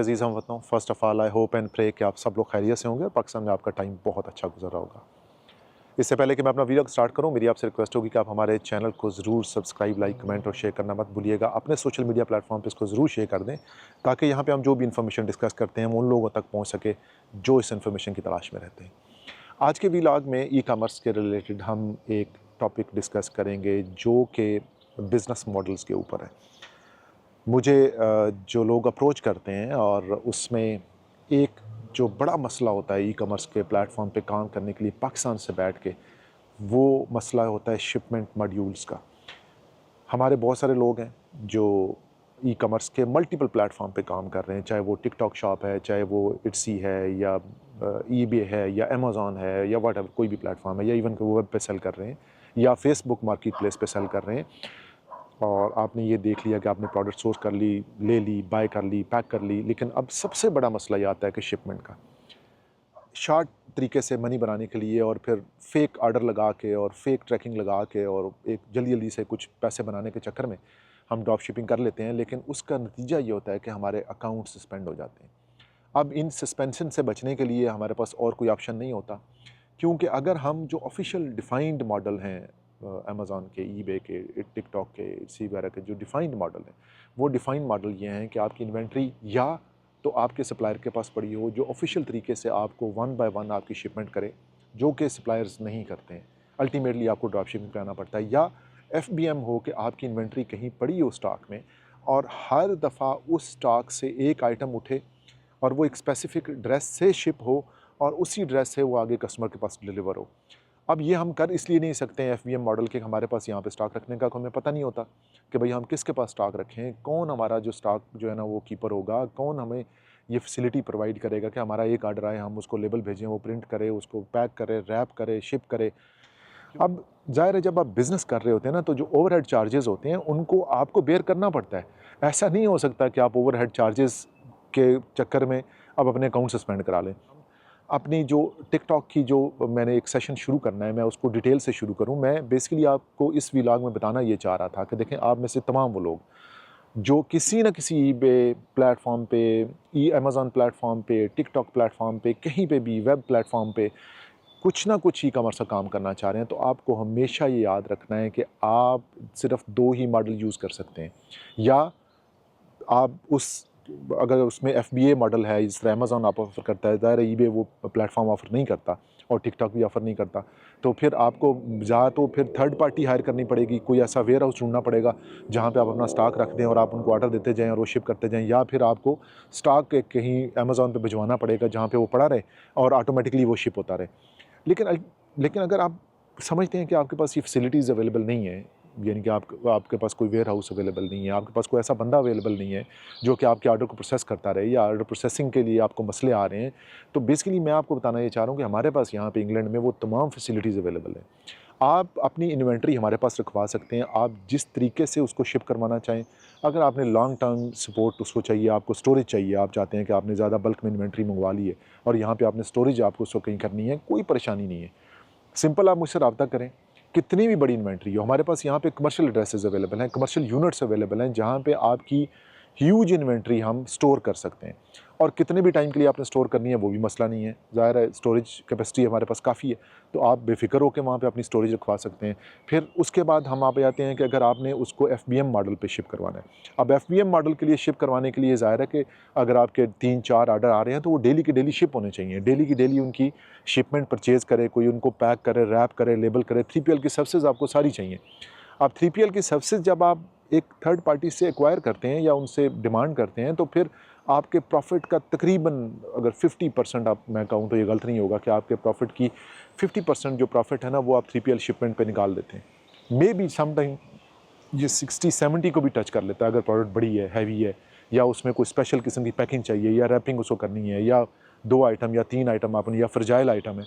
अजीज़ हमवतनों, first of all I hope and pray कि आप सब लोग खैरियत से होंगे और पाकिस्तान में आपका टाइम बहुत अच्छा गुजर रहा होगा। इससे पहले कि मैं अपना वीडियो स्टार्ट करूं, मेरी आपसे रिक्वेस्ट होगी कि आप हमारे चैनल को ज़रूर सब्सक्राइब, लाइक, कमेंट और शेयर करना मत भूलिएगा। अपने सोशल मीडिया प्लेटफॉर्म पे इसको ज़रूर शेयर कर दें ताकि यहाँ पे हम जो भी इन्फॉर्मेशन डिस्कस करते हैं वो उन लोगों तक पहुँच सके जो इस इन्फॉर्मेशन की तलाश में रहते हैं। आज के व्लॉग में ई कॉमर्स के रिलेटेड हम एक टॉपिक डिस्कस करेंगे जो कि बिज़नेस मॉडल्स के ऊपर है। मुझे जो लोग अप्रोच करते हैं और उसमें एक जो बड़ा मसला होता है ई कॉमर्स के प्लेटफॉर्म पे काम करने के लिए पाकिस्तान से बैठ के, वो मसला होता है शिपमेंट मॉड्यूल्स का। हमारे बहुत सारे लोग हैं जो ई कॉमर्स के मल्टीपल प्लेटफॉर्म पे काम कर रहे हैं, चाहे वो टिकटॉक शॉप है, चाहे वो इट्सी है या ईबे है या अमेज़ॉन है या व्हाटएवर कोई भी प्लेटफॉर्म है, या इवन कि वो वेब पे सेल कर रहे हैं या फेसबुक मार्केट प्लेस पे सेल कर रहे हैं। और आपने ये देख लिया कि आपने प्रोडक्ट सोर्स कर ली, ले ली, बाय कर ली, पैक कर ली, लेकिन अब सबसे बड़ा मसला ये आता है कि शिपमेंट का। शॉर्ट तरीके से मनी बनाने के लिए और फिर फेक ऑर्डर लगा के और फेक ट्रैकिंग लगा के और एक जल्दी से कुछ पैसे बनाने के चक्कर में हम ड्रॉप शिपिंग कर लेते हैं, लेकिन उसका नतीजा ये होता है कि हमारे अकाउंट सस्पेंड हो जाते हैं। अब इन सस्पेंशन से बचने के लिए हमारे पास और कोई ऑप्शन नहीं होता, क्योंकि अगर हम जो ऑफिशियल डिफाइंड मॉडल हैं अमेज़ॉन के, ईबे के, टिकटॉक के, इसी वगैरह के जो डिफाइंड मॉडल हैं, वो डिफाइंड मॉडल ये हैं कि आपकी इन्वेंट्री या तो आपके सप्लायर के पास पड़ी हो जो ऑफिशियल तरीके से आपको वन बाय वन आपकी शिपमेंट करे, जो कि सप्लायर्स नहीं करते हैं। अल्टीमेटली आपको ड्रॉप शिपिंग पे आना पड़ता है, या एफबीएम हो कि आपकी इन्वेंट्री कहीं पड़ी हो स्टॉक में और हर दफ़ा उस स्टॉक से एक आइटम उठे और वो एक स्पेसिफिक ड्रेस से शिप हो और उसी ड्रेस से वो आगे कस्टमर के पास डिलीवर हो। अब ये हम कर इसलिए नहीं सकते हैं एफबीएम मॉडल के, हमारे पास यहाँ पे स्टॉक रखने का हमें पता नहीं होता कि भाई हम किसके पास स्टॉक रखें, कौन हमारा जो स्टॉक जो है ना वो कीपर होगा, कौन हमें ये फैसिलिटी प्रोवाइड करेगा कि हमारा एक ऑर्डर आए, हम उसको लेबल भेजें, वो प्रिंट करे, उसको पैक करे, रैप करे, शिप करे। अब ज़ाहिर है जब आप बिज़नेस कर रहे होते हैं ना, तो जो ओवरहेड चार्जेस होते हैं उनको आपको बेयर करना पड़ता है। ऐसा नहीं हो सकता कि आप ओवरहेड चार्जेस के चक्कर में अब अपने अकाउंट सस्पेंड करा लें। अपनी जो टिकटॉक की जो मैंने एक सेशन शुरू करना है, मैं उसको डिटेल से शुरू करूं। मैं बेसिकली आपको इस व्लॉग में बताना ये चाह रहा था कि देखें, आप में से तमाम वो लोग जो किसी न किसी ईबे प्लेटफॉर्म पे, ई अमेज़ॉन प्लेटफॉर्म पे, टिकटॉक प्लेटफॉर्म पे, कहीं पे भी वेब प्लेटफॉर्म पे कुछ ना कुछ ई कॉमर्स का काम करना चाह रहे हैं, तो आपको हमेशा ये याद रखना है कि आप सिर्फ 2 ही मॉडल यूज़ कर सकते हैं। या आप उस अगर उसमें एफबीए मॉडल है, जिस तरह अमेज़ॉन आप ऑफ़र करता है, ज़ाहिर है ईबे वो प्लेटफॉर्म ऑफ़र नहीं करता और टिकटॉक भी ऑफ़र नहीं करता, तो फिर आपको या तो फिर थर्ड पार्टी हायर करनी पड़ेगी, कोई ऐसा वेयर हाउस ढूंढना पड़ेगा जहाँ पे आप अपना स्टॉक रख दें और आप उनको ऑर्डर देते जाएँ और वो शिप करते जाएँ, या फिर आपको स्टॉक कहीं अमेज़ॉन पे भिजवाना पड़ेगा जहाँ पे वो पड़ा रहे और ऑटोमेटिकली वो शिप होता रहे। लेकिन अगर आप समझते हैं कि आपके पास ये फैसिलिटीज़ अवेलेबल नहीं है, यानी कि आपके पास कोई वेयर हाउस अवेलेबल नहीं है, आपके पास कोई ऐसा बंदा अवेलेबल नहीं है जो कि आपके ऑर्डर को प्रोसेस करता रहे, या ऑर्डर प्रोसेसिंग के लिए आपको मसले आ रहे हैं, तो बेसिकली मैं आपको बताना ये चाह रहा हूँ कि हमारे पास यहाँ पे इंग्लैंड में वो तमाम फैसिलिटीज़ अवेलेबल हैं। आप अपनी इन्वेंट्री हमारे पास रखवा सकते हैं, आप जिस तरीके से उसको शिप करवाना चाहें। अगर आपने लॉन्ग टर्म सपोर्ट उसको चाहिए, आपको स्टोरेज चाहिए, आप चाहते हैं कि आपने ज़्यादा बल्क में इन्वेंट्री मंगवा ली है और यहाँ पे आपने स्टोरेज आपको उसको कहीं करनी है, कोई परेशानी नहीं है। सिंपल आप मुझसे रब्ता करें, कितनी भी बड़ी इन्वेंट्री हो, हमारे पास यहाँ पे कमर्शियल एड्रेसेस अवेलेबल हैं, कमर्शियल यूनिट्स अवेलेबल हैं जहाँ पे आपकी ह्यूज इन्वेंट्री हम स्टोर कर सकते हैं। और कितने भी टाइम के लिए आपने स्टोर करनी है वो भी मसला नहीं है, ज़ाहिर है स्टोरेज कैपेसिटी हमारे पास काफ़ी है, तो आप बेफिक्र होकर वहाँ पे अपनी स्टोरेज रखवा सकते हैं। फिर उसके बाद हम आप आते हैं कि अगर आपने उसको एफबीएम मॉडल पे शिप करवाना है, अब एफबीएम मॉडल के लिए शिप करवाने के लिए ज़ाहिर है कि अगर आपके 3-4 ऑर्डर आ रहे हैं तो वो डेली के डेली शिप होने चाहिए, डेली की डेली उनकी शिपमेंट परचेज़ करे, कोई उनको पैक करे, रैप करे, लेबल करे। 3PL की सर्विसेज आपको सारी चाहिए। अब 3PL की सर्विसेज जब आप एक थर्ड पार्टी से एक्वायर करते हैं या उनसे डिमांड करते हैं, तो फिर आपके प्रॉफिट का तकरीबन अगर 50% आप, मैं कहूँ तो ये गलत नहीं होगा कि आपके प्रॉफिट की 50% जो प्रॉफिट है ना वो आप 3PL शिपमेंट पे निकाल देते हैं। मे बी समटाइम ये 60-70 को भी टच कर लेता है अगर प्रोडक्ट बड़ी है, हैवी है, या उसमें कोई स्पेशल किस्म की पैकिंग चाहिए या रैपिंग उसको करनी है, या 2 आइटम या 3 आइटम आपने, या फ्रजाइल आइटम है।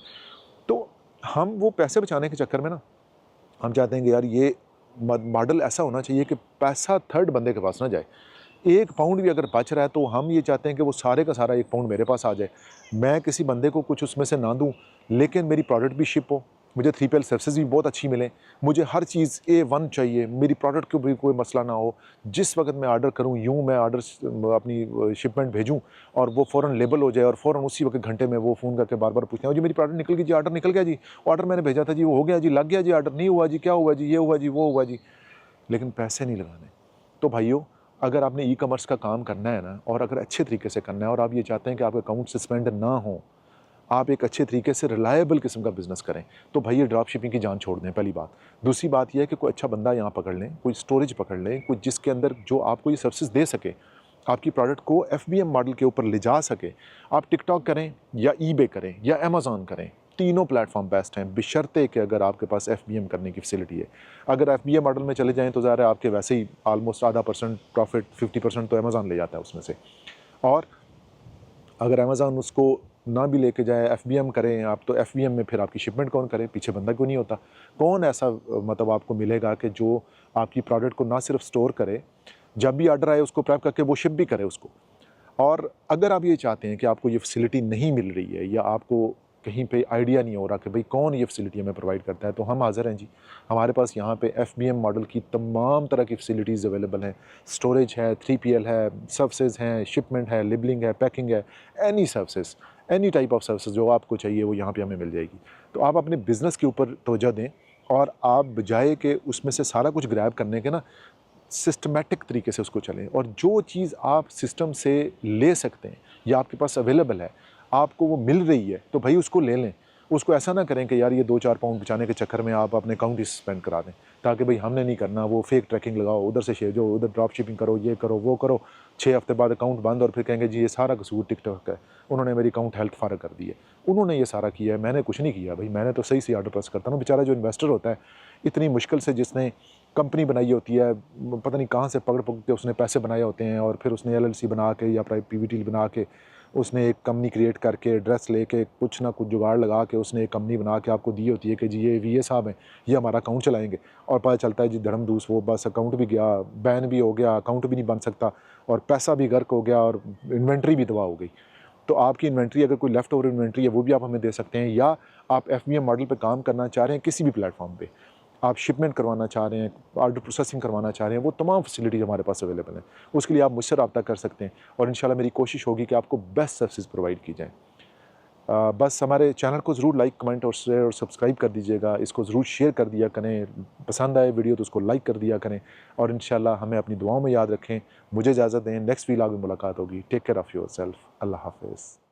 तो हम वो पैसे बचाने के चक्कर में ना, हम चाहते हैं कि यार ये मॉडल ऐसा होना चाहिए कि पैसा थर्ड बंदे के पास ना जाए। 1 पाउंड भी अगर बच रहा है तो हम ये चाहते हैं कि वो सारे का सारा 1 पाउंड मेरे पास आ जाए। मैं किसी बंदे को कुछ उसमें से ना दूँ, लेकिन मेरी प्रोडक्ट भी शिप हो, मुझे 3PL सर्विसेज भी बहुत अच्छी मिलें, मुझे हर चीज़ A1 चाहिए, मेरी प्रोडक्ट को भी कोई मसला ना हो। जिस वक्त मैं ऑर्डर करूँ यूँ मैं ऑर्डर अपनी शिपमेंट भेजूँ और वो फ़ौरन लेबल हो जाए और फ़ौरन उसी वक्त घंटे में वो फ़ोन करके बार-बार पूछते हैं, जी मेरी प्रोडक्ट निकल गई जी, ऑर्डर निकल गया जी, ऑर्डर मैंने भेजा था जी, वो हो गया जी, लग गया जी ऑर्डर, नहीं हुआ जी, क्या हुआ जी, ये हुआ जी, वो हुआ जी, लेकिन पैसे नहीं लगाने। तो भाइयों, अगर आपने ई-कॉमर्स का काम करना है ना और अगर अच्छे तरीके से करना है और आप ये चाहते हैं कि आपके अकाउंट सस्पेंड ना हो, आप एक अच्छे तरीके से रिलायबल किस्म का बिज़नेस करें, तो भाई ये ड्रॉप शिपिंग की जान छोड़ दें, पहली बात। दूसरी बात ये है कि कोई अच्छा बंदा यहाँ पकड़ लें, कोई स्टोरेज पकड़ लें, कोई जिसके अंदर जो आपको ये सर्विसेज़ दे सके, आपकी प्रोडक्ट को एफबीएम मॉडल के ऊपर ले जा सके। आप टिकटॉक करें या ईबे करें या अमेज़न करें, तीनों प्लेटफ़ॉर्म बेस्ट हैं, बशर्ते कि अगर आपके पास एफबीएम करने की फैसिलिटी है। अगर एफबीएम मॉडल में चले जाएँ तो ज़ाहिर है आपके वैसे ही ऑलमोस्ट आधा % प्रॉफ़िट, 50% तो अमेज़न ले जाता है उसमें से। और अगर अमेज़न उसको ना भी लेके जाए, एफबीएम करें आप, तो एफबीएम में फिर आपकी शिपमेंट कौन करे? पीछे बंदा क्यों नहीं होता? कौन ऐसा मतलब आपको मिलेगा कि जो आपकी प्रोडक्ट को ना सिर्फ स्टोर करे, जब भी ऑर्डर आए उसको प्रैप करके वो शिप भी करे उसको। और अगर आप ये चाहते हैं कि आपको ये फैसिलिटी नहीं मिल रही है या आपको कहीं पे आइडिया नहीं हो रहा कि भाई कौन ये फैसिलिटी हमें प्रोवाइड करता है, तो हम हाज़िर हैं जी। हमारे पास यहाँ पे एफबीएम मॉडल की तमाम तरह की फैसिलिटीज़ अवेलेबल हैं। स्टोरेज है, 3PL है, सर्विसेज़ हैं, शिपमेंट है, लेबलिंग है, पैकिंग है, any services, any type of services जो आपको चाहिए वो यहाँ पे हमें मिल जाएगी। तो आप अपने बिज़नेस के ऊपर तवज्जो दें और आप बजाए कि उसमें से सारा कुछ ग्रैब करने के ना, सिस्टमैटिक तरीके से उसको चलें और जो चीज़ आप सिस्टम से ले सकते हैं या आपके पास अवेलेबल है, आपको वो मिल रही है, तो भाई उसको ले लें। उसको ऐसा ना करें कि यार ये 2-4 पाउंड बचाने के चक्कर में आप अपने अकाउंट ही सस्पेंड करा दें, ताकि भाई हमने नहीं करना, वो फेक ट्रैकिंग लगाओ, उधर से शेजो, उधर ड्रॉप शिपिंग करो, ये करो, वो करो। 6 हफ्ते बाद अकाउंट बंद और फिर कहेंगे जी ये सारा कसूर टिकटॉक का है, उन्होंने मेरी अकाउंट हेल्थ फारग कर दी है। उन्होंने ये सारा किया है, मैंने कुछ नहीं किया भाई, मैंने तो सही से ऑर्डर प्रेस करता हूँ। बेचारा जो इन्वेस्टर होता है, इतनी मुश्किल से जिसने कंपनी बनाई होती है, पता नहीं कहाँ से पकड़-पकड़ के उसने पैसे बनाए होते हैं और फिर उसने एलएलसी बना के या पीवीटी बना के उसने एक कंपनी क्रिएट करके एड्रेस लेके कुछ ना कुछ जुगाड़ लगा के उसने एक कंपनी बना के आपको दी होती है कि जी ये वीए साहब हैं, ये हमारा अकाउंट चलाएँगे। और पता चलता है जी धड़मधूस वो बस अकाउंट भी गया, बैन भी हो गया, अकाउंट भी नहीं बन सकता और पैसा भी गर्क हो गया और इन्वेंट्री भी तबाह हो गई। तो आपकी इन्वेंट्री अगर कोई लेफ्ट ओवर इन्वेंट्री है वो भी आप हमें दे सकते हैं, या आप एफबीएम मॉडल पे काम करना चाह रहे हैं किसी भी प्लेटफॉर्म पे, आप शिपमेंट करवाना चाह रहे हैं, ऑर्डर प्रोसेसिंग करवाना चाह रहे हैं, वो तमाम फैसिलिटीज़ हमारे पास अवेलेबल हैं। उसके लिए आप मुझसे रब्ता कर सकते हैं और इंशाल्लाह मेरी कोशिश होगी कि आपको बेस्ट सर्विसेज प्रोवाइड की जाएँ। बस हमारे चैनल को ज़रूर लाइक, कमेंट और शेयर और सब्सक्राइब कर दीजिएगा। इसको ज़रूर शेयर कर दिया करें, पसंद आए वीडियो तो उसको लाइक कर दिया करें और इंशाल्लाह हमें अपनी दुआओं में याद रखें। मुझे इजाज़त दें, नेक्स्ट व्लॉग में मुलाकात होगी। Take care of yourself. अल्लाह हाफ़िज़।